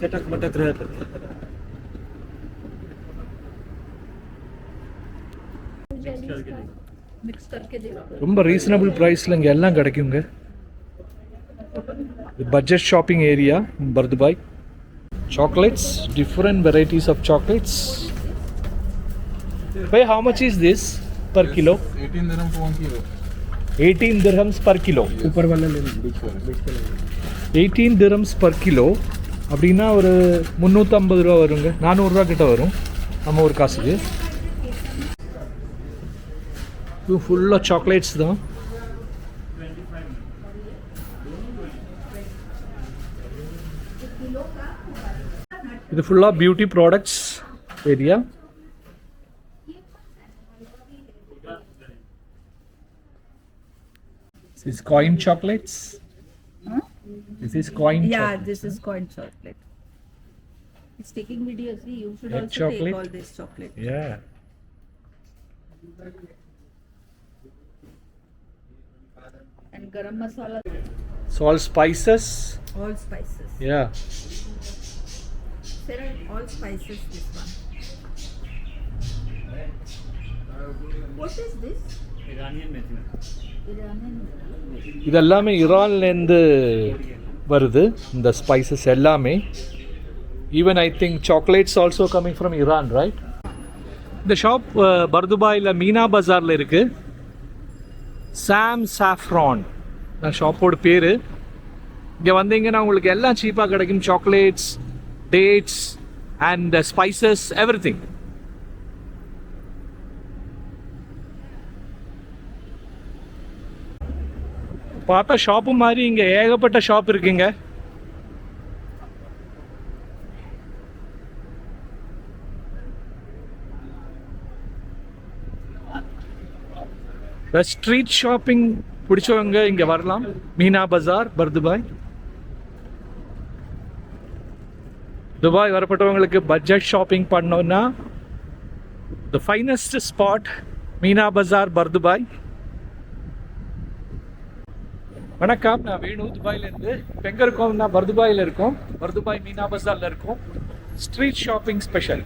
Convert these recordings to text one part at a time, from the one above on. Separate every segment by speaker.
Speaker 1: चटक मटक रहता
Speaker 2: मिक्स करके दे
Speaker 3: ரொம்ப ரீசனபிள் ப்ரைஸ்ல இங்க எல்லாம் கிடைக்குங்க. Budget shopping area in Bardubai. Chocolates, different varieties of chocolates. Bhai, how much is this per kilo?
Speaker 4: 18 dirham for 1 kilo.
Speaker 3: 18 dirhams per kilo.
Speaker 1: ऊपर वाला ले लो
Speaker 3: 18 dirhams per kilo அப்படின்னா ஒரு 350 ரூபா வருங்க. 400 ரூபா கிட்ட வரும் நம்ம ஒரு காசுக்கு. இது ஃபுல்லாக சாக்லேட்ஸ் தான். இது ஃபுல்லாக beauty products area. This is coin chocolates. This is coin chocolate.
Speaker 2: this is coin chocolate. It's taking videos. See, you should
Speaker 3: Egg
Speaker 2: also
Speaker 3: chocolate.
Speaker 2: take all this chocolate.
Speaker 3: Yeah.
Speaker 2: And garam masala,
Speaker 3: It's all spices.
Speaker 2: all spices.
Speaker 3: Yeah.
Speaker 2: There are all spices. This one. What is this?
Speaker 1: Iranian method.
Speaker 2: Iranian.
Speaker 3: இது எல்லாமே ஈரான்லேருந்து வருது இந்த spices எல்லாமே. Even I think chocolates also coming from Iran, right? இந்த shop பர்துபாயில் Meena பஜாரில் இருக்குது. சாம் saffron நான் ஷாப்போட பேர். இங்கே வந்தீங்கன்னா உங்களுக்கு எல்லாம் சீப்பாக கிடைக்கும். Chocolates, dates and spices, every thing. பார்த்தா ஷாப்பு மாதிரி இங்கே ஏகப்பட்ட ஷாப் இருக்குங்க. ஸ்ட்ரீட் ஷாப்பிங் பிடிச்சவங்க இங்கே வரலாம். மீனா பஜார், பர்துபாய். துபாய் வரப்பட்டவங்களுக்கு பட்ஜெட் ஷாப்பிங் பண்ணோன்னா the finest spot Meena Bazaar, Bur Dubai. வணக்கம், நான் வேணு, துபாயிலேருந்து. இப்போ எங்கே இருக்கோம்னா பர்துபாயில் இருக்கோம். பர்துபாய் மீனா பஜாரில் இருக்கோம். ஸ்ட்ரீட் ஷாப்பிங் ஸ்பெஷல்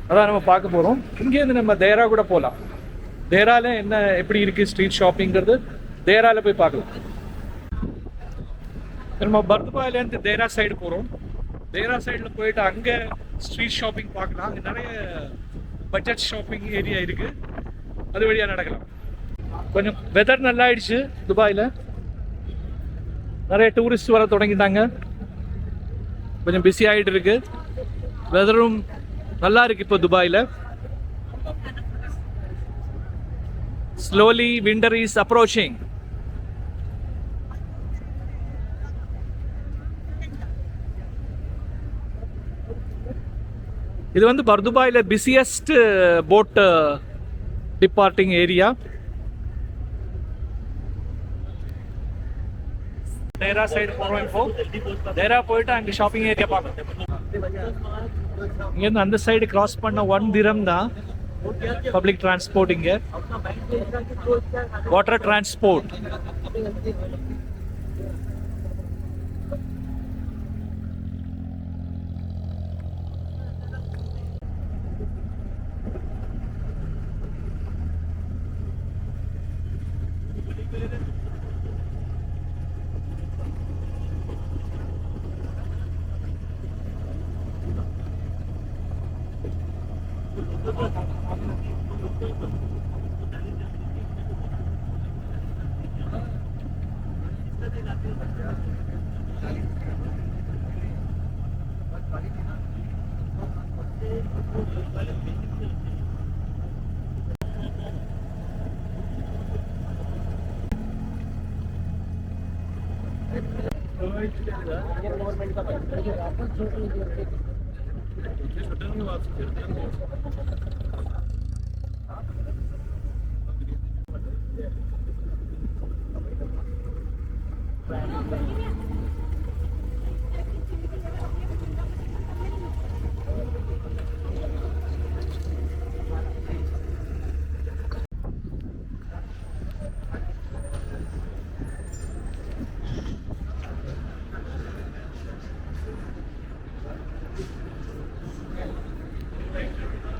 Speaker 3: அதான் நம்ம பார்க்க போகிறோம். இங்கேருந்து நம்ம தேரா கூட போகலாம். தேரால என்ன எப்படி இருக்குது ஸ்ட்ரீட் ஷாப்பிங்கிறது தேரால போய் பார்க்கலாம். நம்ம பர்துபாயிலேருந்து தேரா சைடு போகிறோம். தேரா சைடில் போயிட்டு அங்கே ஸ்ட்ரீட் ஷாப்பிங் பார்க்கலாம். அங்கே நிறைய பட்ஜெட் ஷாப்பிங் ஏரியா இருக்குது. அது வழியாக நடக்கலாம். கொஞ்சம் வெதர் நல்லா ஆயிடுச்சு. துபாயில் நிறைய டூரிஸ்ட் வர தொடங்கிட்டாங்க. கொஞ்சம் பிஸி ஆகிட்டு இருக்கு. வெதரும் நல்லா இருக்கு இப்போ துபாயில். Slowly winter is approaching. இது வந்து பர்துபாயில் பிஸியஸ்ட் போட் டிபார்ட்டிங் ஏரியா. தேரா சைடு போகிறோம். இப்போ தேரா போயிட்டு அங்கே ஷாப்பிங் ஏரியா பார்க்கணும். இங்கேருந்து அந்த சைடு கிராஸ் பண்ண 1 dirham தான் பப்ளிக் டிரான்ஸ்போர்ட். இங்கே வாட்டர் டிரான்ஸ்போர்ட்.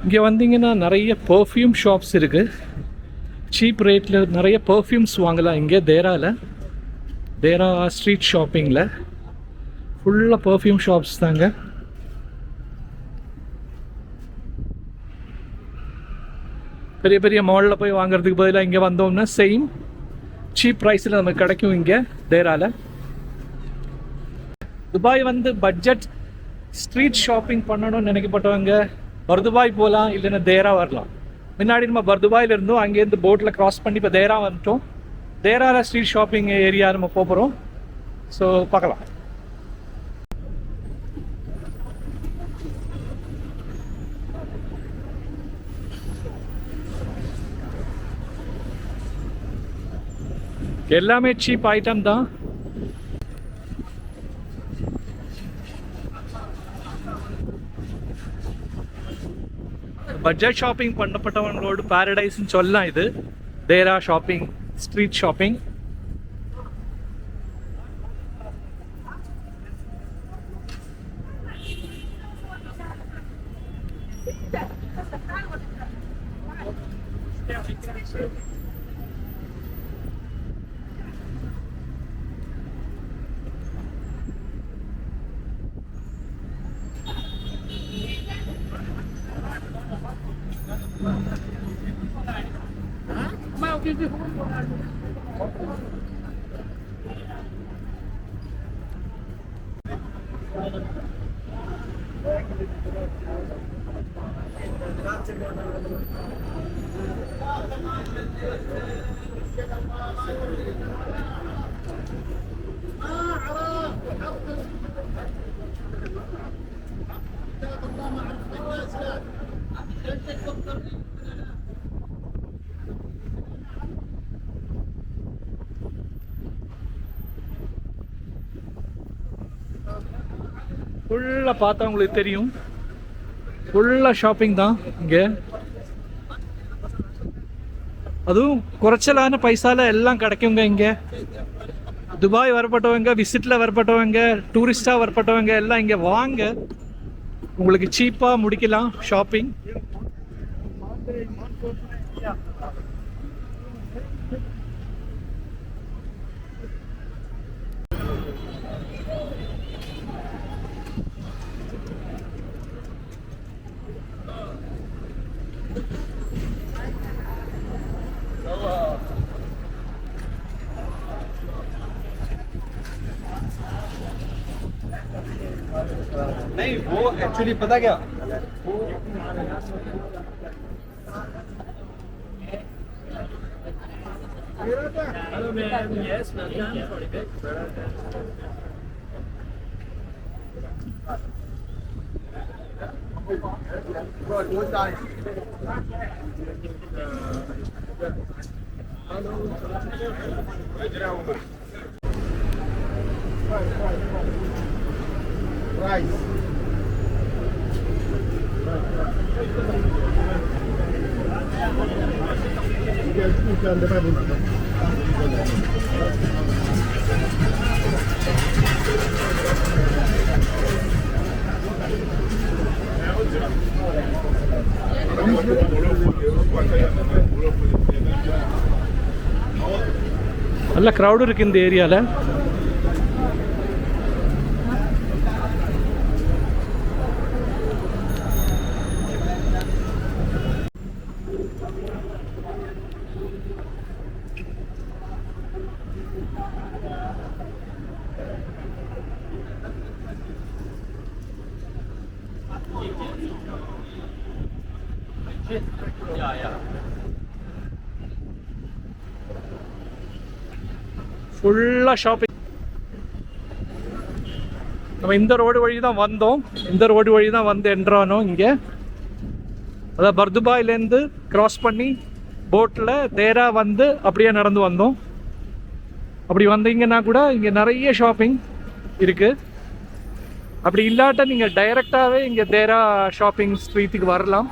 Speaker 3: இங்கே வந்தீங்கன்னா நிறைய பர்ஃப்யூம் ஷாப்ஸ் இருக்குது. சீப் ரேட்டில் நிறைய பர்ஃப்யூம்ஸ் வாங்கலாம் இங்கே தேரா ஸ்ட்ரீட் ஷாப்பிங்கில். ஃபுல்லாக பர்ஃப்யூம் ஷாப்ஸ் தாங்க. பெரிய பெரிய மாலில் போய் வாங்குறதுக்கு பதிலாக இங்கே வந்தோம்னா சேம் சீப் ப்ரைஸில் நமக்கு கிடைக்கும் இங்கே தேராவில். துபாய் வந்து பட்ஜெட் ஸ்ட்ரீட் ஷாப்பிங் பண்ணணும்னு நினைக்கப்பட்டவங்க பர்துபாய் போகலாம், இல்லைன்னா தேரா வரலாம். முன்னாடி நம்ம பர்துபாயில் இருந்தோம், அங்கேருந்து போட்டில் க்ராஸ் பண்ணி இப்போ தேரா வந்துட்டோம். தேராவில் ஸ்ட்ரீட் ஷாப்பிங் ஏரியா நம்ம போகிறோம். ஸோ பார்க்கலாம். எல்லாமே சீப் ஐட்டம் தான். பட்ஜெட் ஷாப்பிங் பண்ணப்பட்டவங்களோட பாரடைஸ்ன்னு சொல்லலாம் இது தேரா ஷாப்பிங், ஸ்ட்ரீட் ஷாப்பிங். ஃபுல்லாக பார்த்தா உங்களுக்கு தெரியும், ஃபுல்லாக ஷாப்பிங் தான் இங்கே. அதுவும் குறைச்சலான பைசாவில் எல்லாம் கிடைக்குங்க இங்கே. துபாய் வரப்பட்டவங்க, விசிட்டில் வரப்பட்டவங்க, டூரிஸ்டாக வரப்பட்டவங்க எல்லாம் இங்கே வாங்க, உங்களுக்கு சீப்பாக முடிக்கலாம் ஷாப்பிங்.
Speaker 1: नहीं वो एक्चुअली पता क्या हेलो मैम यस Rice.
Speaker 3: நல்ல க்ரௌடு இருக்குது இந்த ஏரியாவில். ஃபுல்லாக ஷாப்பிங். நம்ம இந்த ரோடு வழி தான் வந்தோம், இந்த ரோடு வழி தான் வந்து என்ட்ரானோம் இங்கே. அதான் பர்துபாயிலேருந்து க்ராஸ் பண்ணி போட்டில் தேரா வந்து அப்படியே நடந்து வந்தோம். அப்படி வந்தீங்கன்னா கூட இங்கே நிறைய ஷாப்பிங் இருக்குது. அப்படி இல்லாட்ட நீங்கள் டைரெக்டாகவே இங்கே தேரா ஷாப்பிங் ஸ்ட்ரீட்டுக்கு வரலாம்.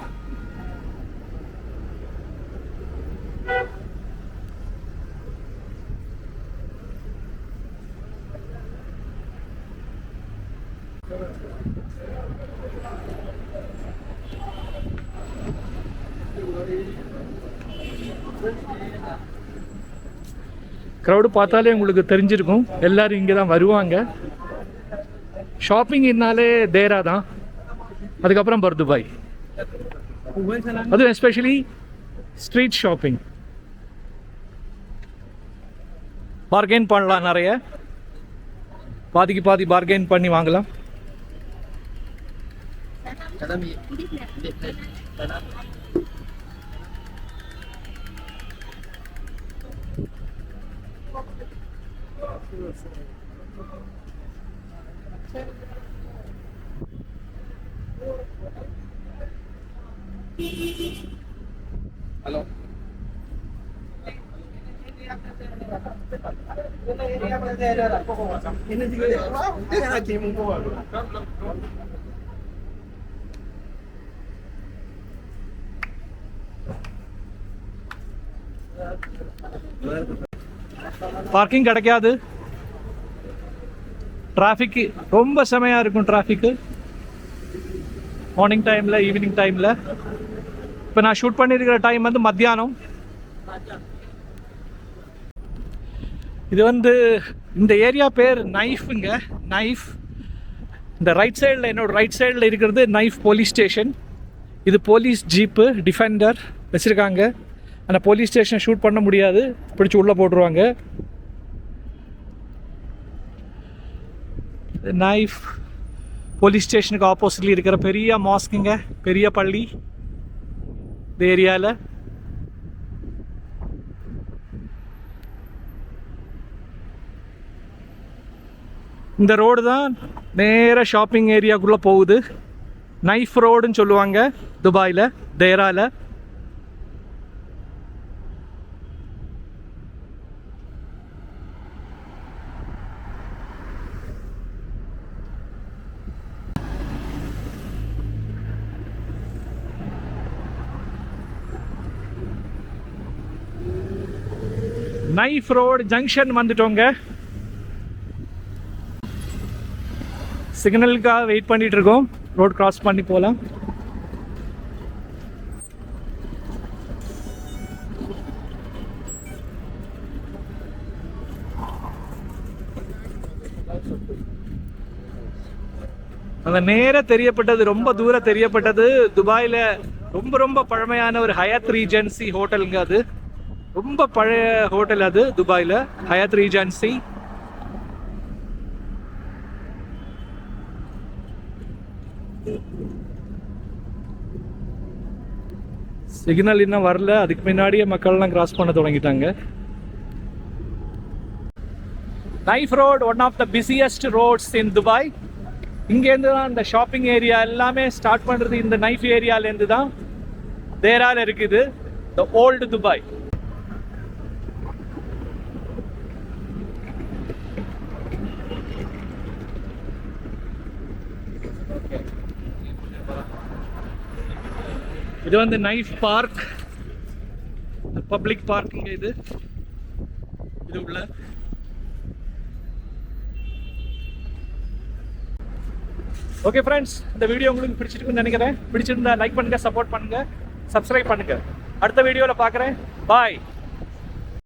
Speaker 3: க்ரௌடு பார்த்தாலே உங்களுக்கு தெரிஞ்சிருக்கும், எல்லாரும் இங்கே தான் வருவாங்க. ஷாப்பிங்னாலே தேரா தான், அதுக்கப்புறம் பர்துபாய். அதுவும் எஸ்பெஷலி ஸ்ட்ரீட் ஷாப்பிங். பார்கெயின் பண்ணலாம், நிறைய பாதிக்கு பாதி பார்கெயின் பண்ணி வாங்கலாம்.
Speaker 1: Hello.
Speaker 3: பார்க்கிங் கிடைக்காது, டிராஃபிக் ரொம்ப செமையாக இருக்கும். டிராஃபிக்கு மார்னிங் டைமில், ஈவினிங் டைமில். இப்போ நான் ஷூட் பண்ணியிருக்கிற டைம் வந்து மத்தியானம். இது வந்து இந்த ஏரியா பேர் நைஃபுங்க, நைஃப். இந்த ரைட் சைடில், என்னோட ரைட் சைடில் இருக்கிறது நைஃப் போலீஸ் ஸ்டேஷன். இது போலீஸ் ஜீப்பு டிஃபெண்டர் வச்சுருக்காங்க. ஆனால் போலீஸ் ஸ்டேஷன் ஷூட் பண்ண முடியாது, பிடிச்சி உள்ளே போட்டுருவாங்க. நைஃப் போலீஸ் ஸ்டேஷனுக்கு ஆப்போசிட்லி இருக்கிற பெரிய மாஸ்க்குங்க, பெரிய பள்ளி இந்த ஏரியாவில். இந்த ரோடு தான் நேராக ஷாப்பிங் ஏரியாக்குள்ளே போகுது. நைஃப் ரோடுன்னு சொல்லுவாங்க துபாயில், தேராவில். நைஃப் ரோடு ஜங்ஷன் வந்துட்டோங்க. சிக்னலுக்காக வெயிட் பண்ணிட்டு இருக்கோம், ரோடு கிராஸ் பண்ணி போகலாம். அந்த நேர தெரியப்பட்டது, ரொம்ப தூரம் தெரியப்பட்டது, துபாயில் ரொம்ப ரொம்ப பழமையான ஒரு ஹயாத் ரீஜென்சி ஹோட்டலுங்க. அது ரொம்ப பழைய ஹோட்டல், அது துபாயில் ஹயாத் ரீஜென்சி. சிக்னல் இன்னும் வரல, அதுக்கு முன்னாடியே மக்கள்லாம் கிராஸ் பண்ண தொடங்கிட்டாங்க. Naif road, one of the busiest roads in Dubai. இங்கேருந்து தான் இந்த ஷாப்பிங் ஏரியா எல்லாமே ஸ்டார்ட் பண்ணுறது, இந்த நைஃப் ஏரியாலேருந்து தான். தேரால இருக்குது த ஓல்டு துபாய். இது வந்து நைஃப் பார்க், பப்ளிக் பார்க்கிங். இது உள்ள ஓகே ஃப்ரெண்ட்ஸ், இந்த வீடியோ உங்களுக்கு பிடிச்சிருக்குன்னு நினைக்கிறேன். பிடிச்சிருந்தா லைக் பண்ணுங்க, சப்போர்ட் பண்ணுங்க, சப்ஸ்கிரைப் பண்ணுங்க. அடுத்த வீடியோவில் பார்க்குறேன். பாய்.